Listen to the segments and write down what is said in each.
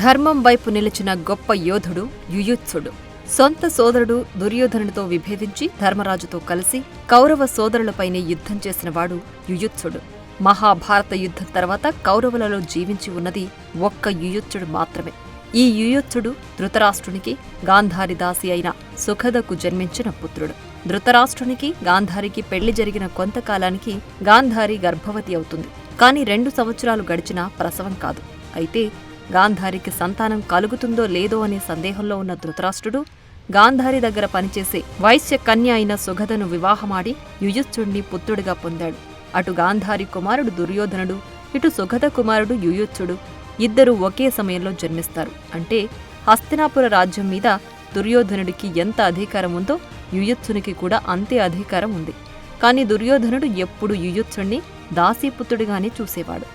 ధర్మం వైపు నిలిచిన గొప్ప యోధుడు యుయుత్సుడు. సొంత సోదరుడు దుర్యోధనుడితో విభేదించి ధర్మరాజుతో కలిసి కౌరవ సోదరులపైనే యుద్ధం చేసినవాడు యుయుత్సుడు. మహాభారత యుద్ధం తర్వాత కౌరవులలో జీవించి ఉన్నది ఒక్క యుయుత్సుడు మాత్రమే. ఈ యుయుత్సుడు ధృతరాష్ట్రునికి గాంధారి దాసి అయిన సుఖదకు జన్మించిన పుత్రుడు. ధృతరాష్ట్రునికి గాంధారికి పెళ్లి జరిగిన కొంతకాలానికి గాంధారి గర్భవతి అవుతుంది. కాని 2 సంవత్సరాలు గడిచినా ప్రసవం కాదు. అయితే గాంధారికి సంతానం కలుగుతుందో లేదో అనే సందేహంలో ఉన్న ధృతరాష్ట్రుడు గాంధారి దగ్గర పనిచేసే వైశ్య కన్య అయిన సుగధను వివాహమాడి యుయుత్సుడిని పుత్రుడిగా పొందాడు. అటు గాంధారి కుమారుడు దుర్యోధనుడు, ఇటు సుగధ కుమారుడు యుయుత్సుడు ఇద్దరూ ఒకే సమయంలో జన్మిస్తారు. అంటే హస్తినాపుర రాజ్యం మీద దుర్యోధనుడికి ఎంత అధికారం ఉందో యుయుత్సునికి కూడా అంతే అధికారం ఉంది. కాని దుర్యోధనుడు ఎప్పుడూ యుయుత్సుడిని దాసీపుత్రుడిగానే చూసేవాడు.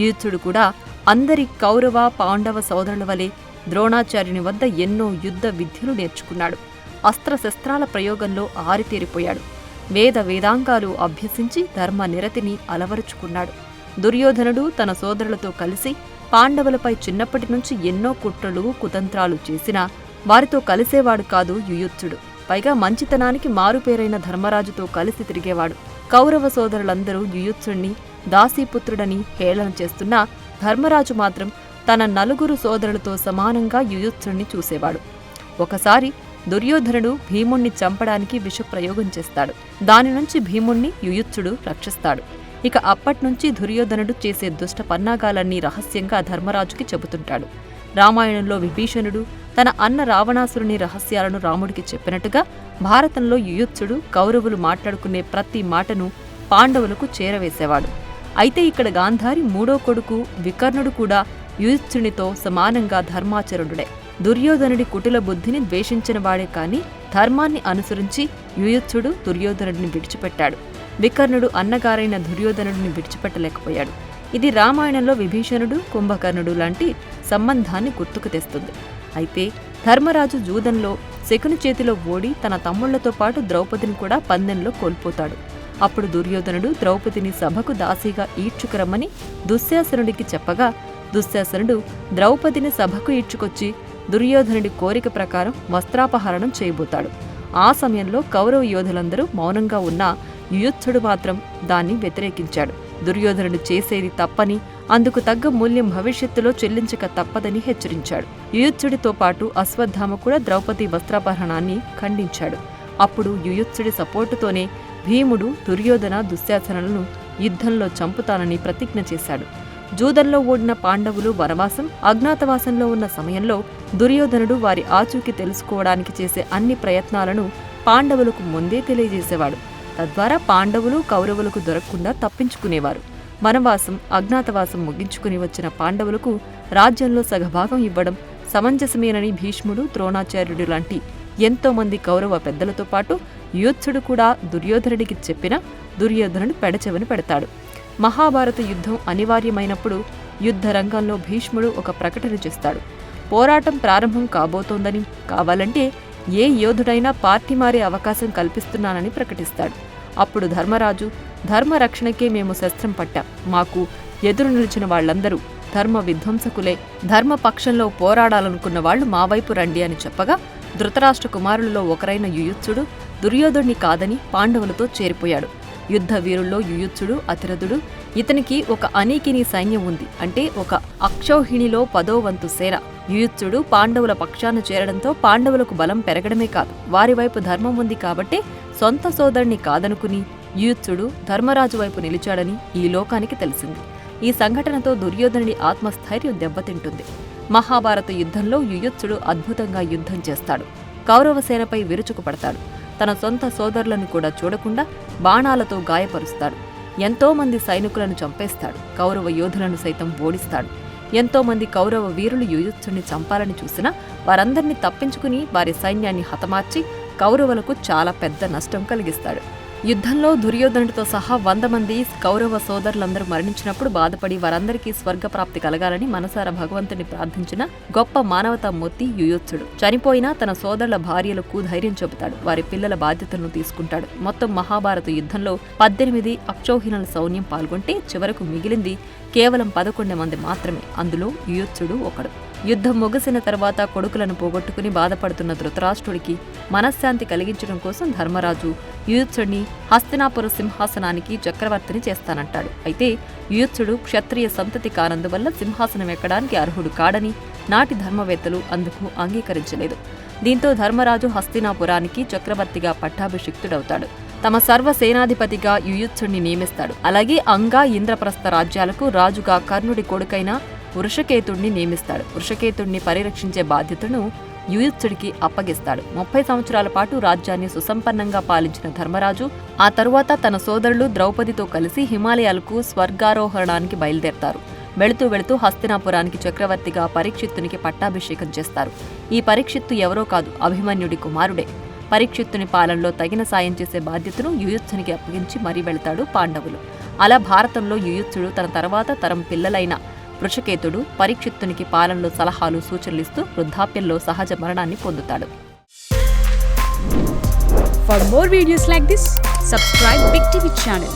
యుయుత్సుడు కూడా అందరి కౌరవ పాండవ సోదరుల వలె ద్రోణాచార్యుని వద్ద ఎన్నో యుద్ధ విద్యలు నేర్చుకున్నాడు. అస్త్రశస్త్రాల ప్రయోగంలో ఆరితేరిపోయాడు. వేదాంగాలు అభ్యసించి ధర్మ నిరతిని అలవరుచుకున్నాడు. దుర్యోధనుడు తన సోదరులతో కలిసి పాండవులపై చిన్నప్పటి నుంచి ఎన్నో కుట్రలు కుతంత్రాలు చేసినా వారితో కలిసేవాడు కాదు యుయుత్సుడు. పైగా మంచితనానికి మారుపేరైన ధర్మరాజుతో కలిసి తిరిగేవాడు. కౌరవ సోదరులందరూ యుయుత్సుడిని దాసీపుత్రుడని హేళన చేస్తున్నా ధర్మరాజు మాత్రం తన 4 సోదరులతో సమానంగా యుయుత్సుడిని చూసేవాడు. ఒకసారి దుర్యోధనుడు భీముణ్ణి చంపడానికి విషప్రయోగం చేస్తాడు. దాని నుంచి భీముణ్ణి యుయుత్సుడు రక్షిస్తాడు. ఇక అప్పట్నుంచి దుర్యోధనుడు చేసే దుష్ట పన్నాగాలన్నీ రహస్యంగా ధర్మరాజుకి చెబుతుంటాడు. రామాయణంలో విభీషణుడు తన అన్న రావణాసురుని రహస్యాలను రాముడికి చెప్పినట్టుగా భారతంలో యుయుత్సుడు కౌరవులు మాట్లాడుకునే ప్రతి మాటను పాండవులకు చేరవేసేవాడు. అయితే ఇక్కడ గాంధారి 3వ కొడుకు వికర్ణుడు కూడా యుయుత్సునితో సమానంగా ధర్మాచరుడుడే. దుర్యోధనుడి కుటిల బుద్ధిని ద్వేషించిన వాడే కాని ధర్మాన్ని అనుసరించి యుయుత్సుడు దుర్యోధనుడిని విడిచిపెట్టాడు. వికర్ణుడు అన్నగారైన దుర్యోధనుడిని విడిచిపెట్టలేకపోయాడు. ఇది రామాయణంలో విభీషణుడు కుంభకర్ణుడు లాంటి సంబంధాన్ని గుర్తుకు తెస్తుంది. అయితే ధర్మరాజు జూదంలో శకుని చేతిలో ఓడి తన తమ్ముళ్లతో పాటు ద్రౌపదిని కూడా పందెంలో కోల్పోతాడు. అప్పుడు దుర్యోధనుడు ద్రౌపదిని సభకు దాసీగా ఈడ్చుకురమ్మని దుశ్శాసనుడికి చెప్పగా దుశ్శాసనుడు ద్రౌపదిని సభకు ఈడ్చుకొచ్చి దుర్యోధనుడి కోరిక ప్రకారం వస్త్రాపహరణం చేయబోతాడు. ఆ సమయంలో కౌరవ యోధులందరూ మౌనంగా ఉన్నా యుయుత్సుడు మాత్రం దాన్ని వ్యతిరేకించాడు. దుర్యోధనుడు చేసేది తప్పని, అందుకు తగ్గ మూల్యం భవిష్యత్తులో చెల్లించక తప్పదని హెచ్చరించాడు. యుయుత్సుడితో పాటు అశ్వత్థామ కూడా ద్రౌపది వస్త్రాపహరణాన్ని ఖండించాడు. అప్పుడు యుయుత్సుడి సపోర్టుతోనే భీముడు దుర్యోధన దుశ్శాసనులను యుద్ధంలో చంపుతానని ప్రతిజ్ఞ చేశాడు. జూదంలో ఓడిన పాండవులు వనవాసం, అజ్ఞాతవాసంలో ఉన్న సమయంలో దుర్యోధనుడు వారి ఆచూకీ తెలుసుకోవడానికి చేసే అన్ని ప్రయత్నాలను పాండవులకు ముందే తెలియజేసేవాడు. తద్వారా పాండవులు కౌరవులకు దొరకకుండా తప్పించుకునేవారు. వనవాసం, అజ్ఞాతవాసం ముగించుకుని వచ్చిన పాండవులకు రాజ్యంలో సగభాగం ఇవ్వడం సమంజసమేనని భీష్ముడు, ద్రోణాచార్యుడు లాంటి ఎంతోమంది కౌరవ పెద్దలతో పాటు యుయుత్సుడు కూడా దుర్యోధనుడికి చెప్పినా దుర్యోధనుడు పెడచెవిన పెడతాడు. మహాభారత యుద్ధం అనివార్యమైనప్పుడు యుద్ధ రంగంలో భీష్ముడు ఒక ప్రకటన చేస్తాడు. పోరాటం ప్రారంభం కాబోతోందని, కావాలంటే ఏ యోధుడైనా పార్టీ మారే అవకాశం కల్పిస్తున్నానని ప్రకటిస్తాడు. అప్పుడు ధర్మరాజు, ధర్మరక్షణకే మేము శస్త్రం పట్టాం, మాకు ఎదురు నిలిచిన వాళ్లందరూ ధర్మ విధ్వంసకులే, ధర్మపక్షంలో పోరాడాలనుకున్న వాళ్లు మా వైపు రండి అని చెప్పగా ధృతరాష్ట్ర కుమారులలో ఒకరైన యుయుత్సుడు దుర్యోధుడిని కాదని పాండవులతో చేరిపోయాడు. యుద్ధ వీరుల్లో యుయుత్సుడు అతిరథుడు. ఇతనికి ఒక అనీకిని సైన్యం ఉంది. అంటే ఒక అక్షౌహిణిలో 10వ వంతు సేన. యుయుత్సుడు పాండవుల పక్షాన చేరడంతో పాండవులకు బలం పెరగడమే కాదు, వారి వైపు ధర్మం ఉంది కాబట్టే సొంత సోదరుని కాదనుకుని యుయుత్సుడు ధర్మరాజు వైపు నిలిచాడని ఈ లోకానికి తెలిసింది. ఈ సంఘటనతో దుర్యోధనుడి ఆత్మస్థైర్యం దెబ్బతింటుంది. మహాభారత యుద్ధంలో యుయుత్సుడు అద్భుతంగా యుద్ధం చేస్తాడు. కౌరవసేనపై విరుచుకుపడతాడు. తన సొంత సోదరులను కూడా చూడకుండా బాణాలతో గాయపరుస్తాడు. ఎంతోమంది సైనికులను చంపేస్తాడు. కౌరవ యోధులను సైతం ఓడిస్తాడు. ఎంతోమంది కౌరవ వీరులు యుయుత్సుడిని చంపాలని చూసినా వారందరినీ తప్పించుకుని వారి సైన్యాన్ని హతమార్చి కౌరవులకు చాలా పెద్ద నష్టం కలిగిస్తాడు. యుద్ధంలో దుర్యోధనుడితో సహా 100 మంది కౌరవ సోదరులందరూ మరణించినప్పుడు బాధపడి వారందరికీ స్వర్గప్రాప్తి కలగాలని మనసారా భగవంతుని ప్రార్థించిన గొప్ప మానవతామూర్తి యుయుత్సుడు. చనిపోయినా తన సోదరుల భార్యలకు ధైర్యం చెబుతాడు. వారి పిల్లల బాధ్యతలను తీసుకుంటాడు. మొత్తం మహాభారత యుద్ధంలో 18 అక్షౌహిణుల సైన్యం పాల్గొంటే చివరకు మిగిలింది కేవలం 11 మంది మాత్రమే. అందులో యుయుత్సుడు ఒకడు. యుద్ధం ముగిసిన తర్వాత కొడుకులను పోగొట్టుకుని బాధపడుతున్న ధృతరాష్ట్రుడికి మనశ్శాంతి కలిగించడం కోసం ధర్మరాజు యుయుత్సుడిని హస్తినాపుర సింహాసనానికి చక్రవర్తిని చేస్తానంటాడు. అయితే యుయుత్సుడు క్షత్రియ సంతతి కానందువల్ల సింహాసనం ఎక్కడానికి అర్హుడు కాడని నాటి ధర్మవేత్తలు అందుకు అంగీకరించలేదు. దీంతో ధర్మరాజు హస్తినాపురానికి చక్రవర్తిగా పట్టాభిషిక్తుడవుతాడు. తమ సర్వసేనాధిపతిగా యుయుత్సుడిని నియమిస్తాడు. అలాగే అంగా, ఇంద్రప్రస్థ రాజ్యాలకు రాజుగా కర్ణుడి కొడుకైన వృషకేతుడిని నియమిస్తాడు. వృషకేతుడిని పరిరక్షించే బాధ్యతను యుయుత్సుడికి అప్పగిస్తాడు. 30 సంవత్సరాల పాటు రాజ్యాన్ని సుసంపన్నంగా పాలించిన ధర్మరాజు ఆ తరువాత తన సోదరులు ద్రౌపదితో కలిసి హిమాలయాలకు స్వర్గారోహణానికి బయలుదేరతారు. వెళుతూ వెళుతూ హస్తినాపురానికి చక్రవర్తిగా పరీక్షిత్తునికి పట్టాభిషేకం చేస్తారు. ఈ పరీక్షిత్తు ఎవరో కాదు, అభిమన్యుడి కుమారుడే. పరీక్షిత్తుని పాలనలో తగిన సాయం చేసే బాధ్యతను యుయుత్సునికి అప్పగించి మరీ వెళతాడు పాండవులు. అలా భారతంలో యుయుత్సుడు తన తర్వాత తరం పిల్లలైన వృషకేతుడు పరీక్షిత్తునికి పాలనలో సలహాలు సూచనలిస్తూ వృద్ధాప్యంలో సహజ మరణాన్ని పొందుతాడు. For more videos like this, subscribe Big TV channel.